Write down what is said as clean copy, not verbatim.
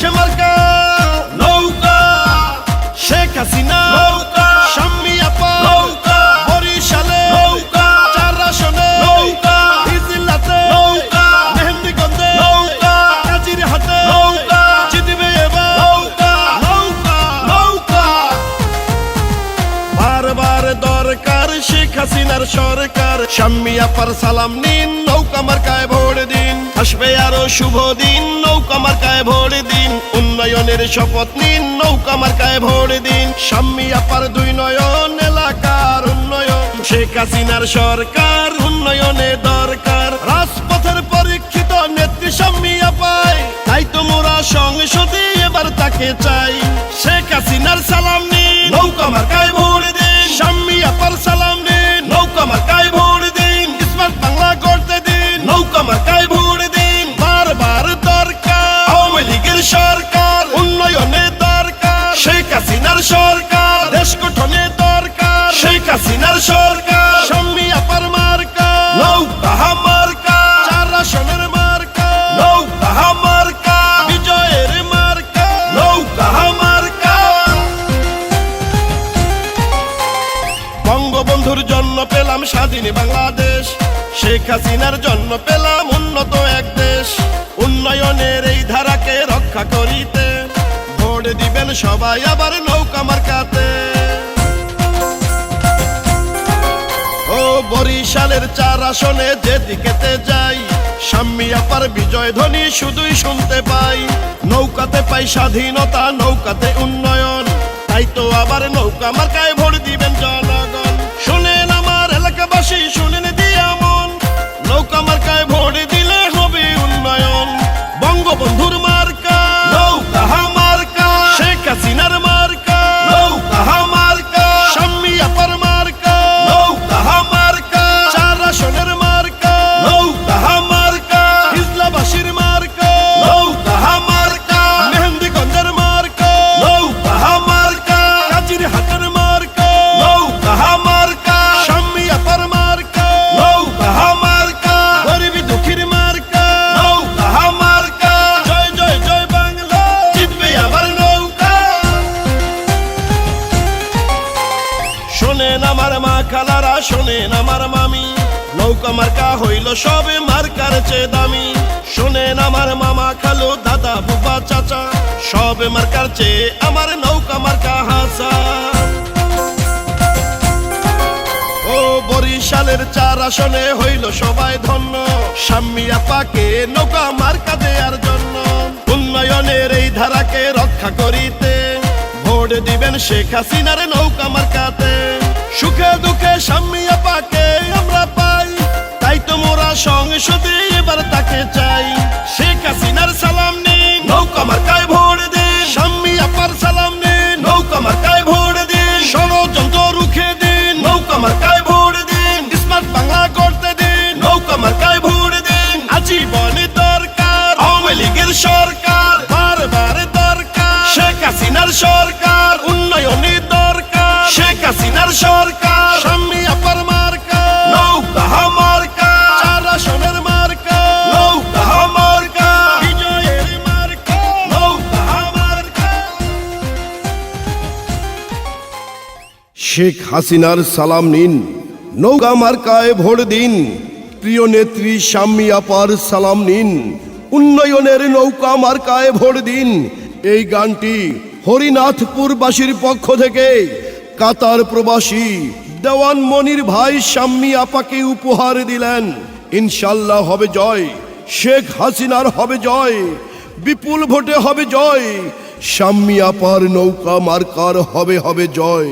কিসে মার্কা নৌকা শেখ হাসিনা নৌকা শাম্মী আপা নৌকা বরিশালে নৌকা চার আসনে নৌকা ইজিলাতে নৌকা মেহেন্দিগঞ্জে নৌকা কাজিরহাটে নৌকা জিতবে এবার নৌকা নৌকা নৌকা বারবার দরকার শেখ হাসিনার সরকার শাম্মী আপার সালাম নিন নৌকা মার্কায় ভোট দিন আসবে আরো শুভ দিন নৌকা মার্কায় ভোট দিন উন্নয়নের শপথ নিন নৌকা মার্কায় ভোট দিন শাম্মী আপার দুই নয়ন এলাকার উন্নয়ন শেখ হাসিনার সরকার উন্নয়নে দরকার রাজপথের পরীক্ষিত নেত্রী শাম্মী আপায় তাই তো মোরা সংসদে এবার তাকে চাই শেখ হাসিনার সালাম নিন নৌকা মার্কায় ভোট দিন শাম্মী আপার সালাম নিন নৌকা মার্কায় ভোট দিন স্মার্ট বাংলা করতে দিন নৌকা মার্কায় ভোট দিন বারবার দরকার আওয়ামী লীগের সরকার উন্নয়নে দরকার শেখ হাসিনার সরকার দেশ গঠনে দরকার শেখ হাসিনার সরকার শাম্মী আপার মার্কা নৌকা মার্কা চার আসনের মার্কা নৌকা মার্কা বিজয়ের মার্কা নৌকা মার্কা বঙ্গবন্ধুর জন্য পেলাম স্বাধীন বাংলাদেশ শেখ হাসিনার জন্য পেলাম উন্নত এক দেশ উন্নয়নের এই ধারাকে রক্ষা করিতে ভোট দিবেন সবাই আবার নৌকা মার্কাতে ও বরিশালের চার আসনে যেদিকেতে যাই শাম্মী আপার বিজয় ধ্বনি শুধুই শুনতে পাই নৌকাতে পাই স্বাধীনতা নৌকাতে উন্নয়ন তাই তো আবার নৌকা মার্কায় ভোট দিবেন জনগণ শুনেন আমার এলাকাবাসী শুনেন দিয়া মন নৌকা মার্কায় ভোট দিলে হবে উন্নয়ন বঙ্গবন্ধুর মার্কা নৌকা মার্কা শেখ হাসিনার মার্কা নৌকা মার্কা শাম্মী আপার মার্কা নৌকা মার্কা চার আসনের মার্কা নৌকা মার্কা ইসলামবাসীর মার্কা নৌকা মার্কা মেহেন্দিগঞ্জের মার্কা নৌকা মার্কা কাজিরহাটের মার্কা নৌকা মার্কা শাম্মী আপার মার্কা নৌকা মার্কা গরিবি দুঃখীর মার্কা নৌকা মার্কা জয় জয় জয় বাংলা জিতবে আবার নৌকা শোনেন আমার মা খালারা শোনেন আমার মামি নৌকা মার্কা হইল সবে মার্কার চেয়ে দামি শোনেন আমার মামা খালু দাদা বুবা চাচা সবে মার্কার চেয়ে আমার নৌকা মার্কা হাসা ও বরিশালের চার আসনে হইল সবাই ধন্য শাম্মী আপাকে নৌকা মার্কা দেওয়ার জন্য উন্নয়নের এই ধারাকে রক্ষা করিতে ভোট দিবেন শেখ হাসিনার নৌকা মার্কাতে সুখে দুঃখে শাম্মী আপাকে আমরা পাই তাই তো মোরা সংসদে এবার তাকে চাই শেখ হাসিনার সালাম নিন নৌকা মার্কায় ভোট দিন শাম্মী আপার সালাম নিন নৌকা মার্কায় ভোট দিন ষড়যন্ত্র রুখে দিন নৌকা মার্কায় ভোট দিন স্মার্ট বাংলা করতে দিন নৌকা মার্কায় ভোট দিন আজীবনে দরকার আওয়ামী লীগের সরকার বারবার দরকার শেখ হাসিনার সরকার উন্নয়নে দরকার শেখ হাসিনার সরকার শাম্মী আপার মার্কা নৌকা মার্কা চার আসনের মার্কা নৌকা মার্কা বিজয়ের মার্কা নৌকা মার্কা শেখ হাসিনার সালাম নিন নৌকা মার্কায় ভোট দিন প্রিয় নেত্রী শাম্মী আপার সালাম নিন উন্নয়নের নৌকা মার্কায় ভোট দিন এই গানটি হরিনাথপুরবাসীর পক্ষ থেকে কাতার প্রবাসী দেওয়ান মনির ভাই শাম্মী আপাকে উপহার দিলেন ইনশাল্লাহ হবে জয় শেখ হাসিনার হবে জয় বিপুল ভোটে হবে জয় শাম্মী আপার নৌকা মার্কার হবে জয়।